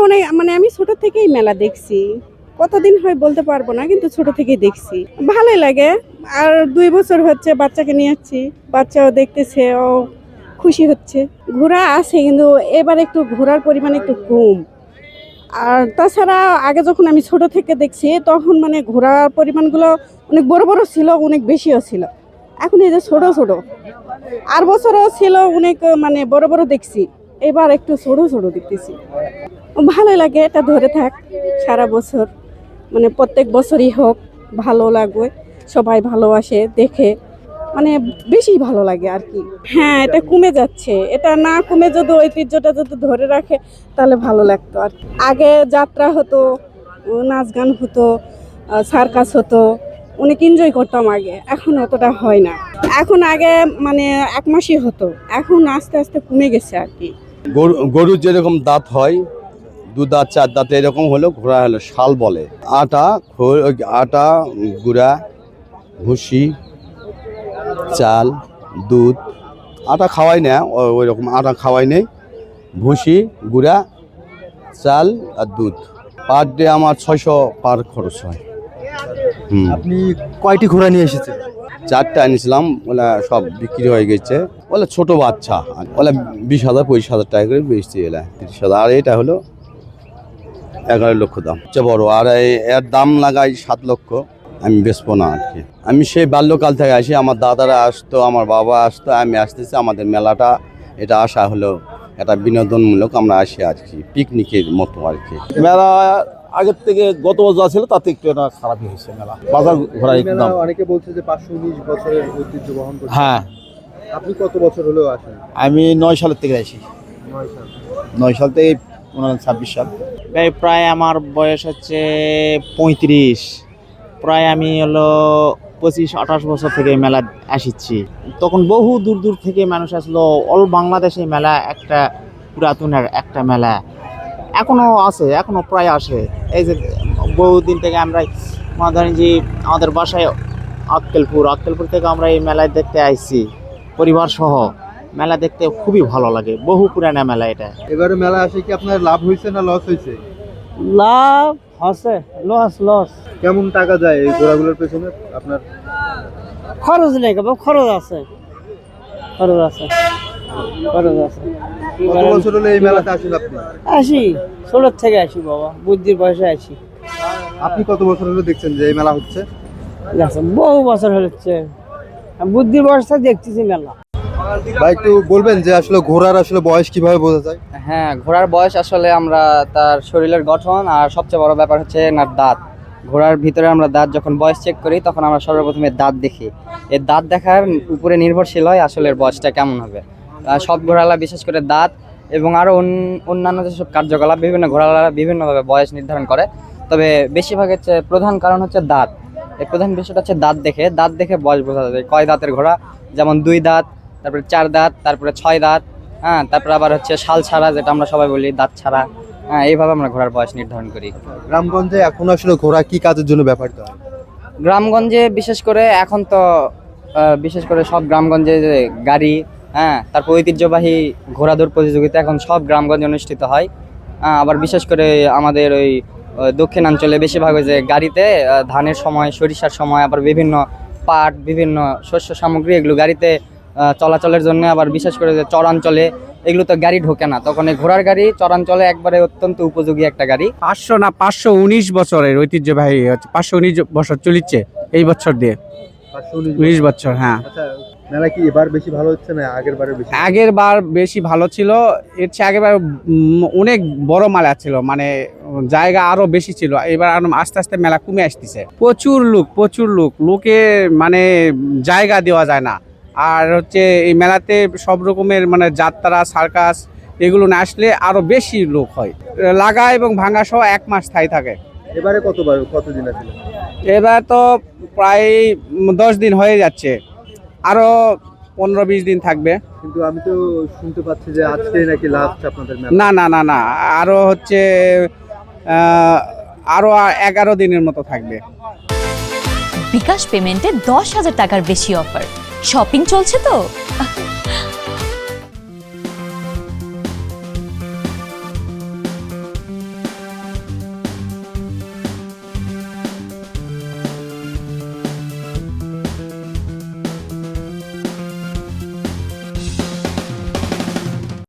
অনেক মানে আমি ছোট থেকেই মেলা দেখছি, কতদিন হয় বলতে পারবো না, কিন্তু ছোট থেকেই দেখছি, ভালোই লাগে। আর 2 বছর হচ্ছে বাচ্চাকে নিয়ে যাচ্ছি, বাচ্চাও দেখতেছে, ও খুশি হচ্ছে। ঘোরা আছে কিন্তু এবার একটু ঘোরার পরিমাণ একটু কম। আর তাছাড়া আগে যখন আমি ছোট থেকে দেখছি তখন মানে ঘোরার পরিমাণগুলো অনেক বড় বড় ছিল, অনেক বেশিও ছিল। এখন এই যে ছোট ছোট, আর বছরও ছিল অনেক মানে বড় বড় দেখছি, এবার একটু ছোট ছোট দেখতেছি। ভালোই লাগে, এটা ধরে থাক সারা বছর, মানে প্রত্যেক বছরই হোক ভালো লাগবে, সবাই ভালোবাসে দেখে, মানে বেশি ভালো লাগে আর কি। হ্যাঁ, এটা কমে যাচ্ছে, এটা না কমে যদি ঐতিহ্যটা যদি ধরে রাখে তাহলে ভালো লাগতো আর কি। আগে যাত্রা হতো, নাচ গান হতো, সার্কাস হতো, অনেক এনজয় করতাম আগে, এখন অতটা হয় না। এখন আগে মানে 1 মাসই হতো, এখন আস্তে আস্তে কমে গেছে আর কি। গরুর যেরকম দাঁত হয়, 2 দাঁত 4 দাঁত এরকম হলো, ঘোড়া হলো শাল বলে। আটা গুঁড়া, ভুসি, চাল, দুধ। আটা খাওয়াই না, ওই রকম আটা খাওয়াই নেই। ভুসি, গুঁড়া, চাল আর দুধ। পার ডে আমার 600 পার খরচ হয়। আপনি কয়টি ঘোড়া নিয়ে এসেছেন? 4টা এনেছিলাম, ওলা সব বিক্রি হয়ে গেছে। ওলা ছোট বাচ্চা, ওলা 20,000 25,000 টাকা করে বেচছি, এলা 30,000। আর এটা হলো 11 লক্ষ দাম, সবচেয়ে বড়। আর এর দাম লাগাই 7 লক্ষ। আমি বেচবো না আর কি। আমি সেই বাল্যকাল থেকে আসি, আমার দাদারা আসতো, আমার বাবা আসতো, আমি আসতেছি। আমাদের মেলাটা এটা আসা হলো একটা বিনোদনমূলক, আমরা আসি আর কি, পিকনিকের মতো আর কি। মেলা আগের থেকে গত বছর ছিল, তাতে একটু না খারাপই হয়েছে মেলা। বাজার ঘোরার দাম। অনেকে বলছে যে 519 বছরের ঐতিহ্য বহন করছে। হ্যাঁ, আপনি কত বছর হলেও আসেন? আমি 9 সালের থেকে আসি। 9 সাল। 9 সাল থেকে 26 সাল। প্রায় আমার বয়স হচ্ছে 35। প্রায় আমি হলো 25-28 বছর থেকে মেলা আসিচ্ছি। তখন বহু দূর দূর থেকে মানুষ আসলো, অল বাংলাদেশে মেলা একটা পুরাতনের একটা মেলা এখনো আছে, এখনো প্রায় আসে। এই যে বহুদিন থেকে আমরা মনে ধরেন যে আমাদের বাসায় আক্কেলপুর থেকে আমরা এই মেলায় দেখতে আইছি পরিবার সহ। মেলা দেখতে খুবই ভালো লাগে, বহু পুরানা মেলা এটা। এবারে মেলা আসে কি আপনার লাভ হয়েছে না লস হয়েছে? লাভ আছে, লস। কেমন টাকা যায় এই ঘোড়াগুলোর পেছনে আপনার? খরচ নেই, খরচ আছে। কত বছর হলো এই মেলাতে আসেন আপনি? আসি ছোট থেকে আসি বাবা, বুদ্ধির বয়সে আসি। আপনি কত বছর হলো দেখছেন যে এই মেলা হচ্ছে? বহু বছর হচ্ছে, বুদ্ধির বয়সটা দেখতেছি মেলা। ভাই একটু বলবেন যে আসলে ঘোড়ার আসলে বয়স কিভাবে বোঝা যায়? হ্যাঁ, ঘোড়ার বয়স আসলে আমরা তার শরীরের গঠন আর সবচেয়ে বড় ব্যাপার হচ্ছে না দাঁত। ঘোড়ার ভিতরে আমরা দাঁত যখন বয়স চেক করি তখন আমরা সর্বপ্রথমে দাঁত দেখি। এই দাঁত দেখার উপরে নির্ভরশীল হয় আসলে এর বয়সটা কেমন হবে। সব ঘোড়ালা বিশেষ করে দাঁত এবং আরও অন্যান্য যেসব কার্যকলাপ বিভিন্ন ঘোড়ালা বিভিন্নভাবে বয়স নির্ধারণ করে। তবে বেশিরভাগ হচ্ছে প্রধান কারণ হচ্ছে দাঁত। এই প্রধান বিষয়টা হচ্ছে দাঁত দেখে বয়স বোঝা যায়। কয় দাঁতের ঘোড়া, যেমন 2 দাঁত, তারপরে 4 দাঁত, তারপরে 6 দাঁত। হ্যাঁ, তারপরে আবার হচ্ছে শাল ছাড়া, যেটা আমরা সবাই বলি দাঁত ছাড়া। হ্যাঁ, এইভাবে আমরা ঘোড়ার বয়স নির্ধারণ করি। গ্রামগঞ্জে এখন আসলে ঘোড়া কি কাজের জন্য ব্যবহৃত হয়? গ্রামগঞ্জে বিশেষ করে এখন তো বিশেষ করে সব গ্রামগঞ্জে যে গাড়ি, হ্যাঁ, তারপর ঐতিহ্যবাহী ঘোড়াদৌড় প্রতিযোগিতা এখন সব গ্রামগঞ্জে অনুষ্ঠিত হয়। আবার বিশেষ করে আমাদের ওই দক্ষিণাঞ্চলে বেশিরভাগ ওই যে গাড়িতে ধানের সময়, সরিষার সময়, আবার বিভিন্ন পাট, বিভিন্ন শস্য সামগ্রী এগুলো গাড়িতে চলাচলের জন্য, আবার বিশেষ করে যে চরাঞ্চলে এগুলো তো গাড়ি ঢোকে না, তখন এই ঘোড়ার গাড়ি চরাঞ্চলে একবারে অত্যন্ত উপযোগী একটা গাড়ি। 519 বছরের ঐতিহ্যবাহী হচ্ছে, 519 বছর চলিচ্ছে এই বছর দিয়ে। 519 বছর, হ্যাঁ। আচ্ছা, মেলা কি এবার বেশি ভালো হচ্ছে না আগের বারে বেশি? আগের বার বেশি ভালো ছিল, এর চেয়ে আগের বার অনেক বড় মেলা ছিল, মানে জায়গা আরো বেশি ছিল। এবার আস্তে আস্তে মেলা কমে আসতেছে। প্রচুর লোকে মানে জায়গা দেওয়া যায় না। আর হচ্ছে এই মেলাতে সব রকমের মানে যাত্রা, সার্কাস এগুলো না আসলে আরো বেশি লোক হয়। লাগা এবং ভাঙা সহ 1 মাস স্থায়ী থাকে। এবারে কতদিন আছে? এবার তো প্রায় 10 দিন হয়ে যাচ্ছে, আরো 15-20 দিন থাকবে। কিন্তু আমি তো শুনতে পাচ্ছি যে আজকে নাকি লাস্ট আপনাদের মেলা। না, আরো হচ্ছে আরো 11 দিনের মতো থাকবে। বিকাশ পেমেন্টে 10,000 টাকার বেশি অফার। শপিং চলছে তো।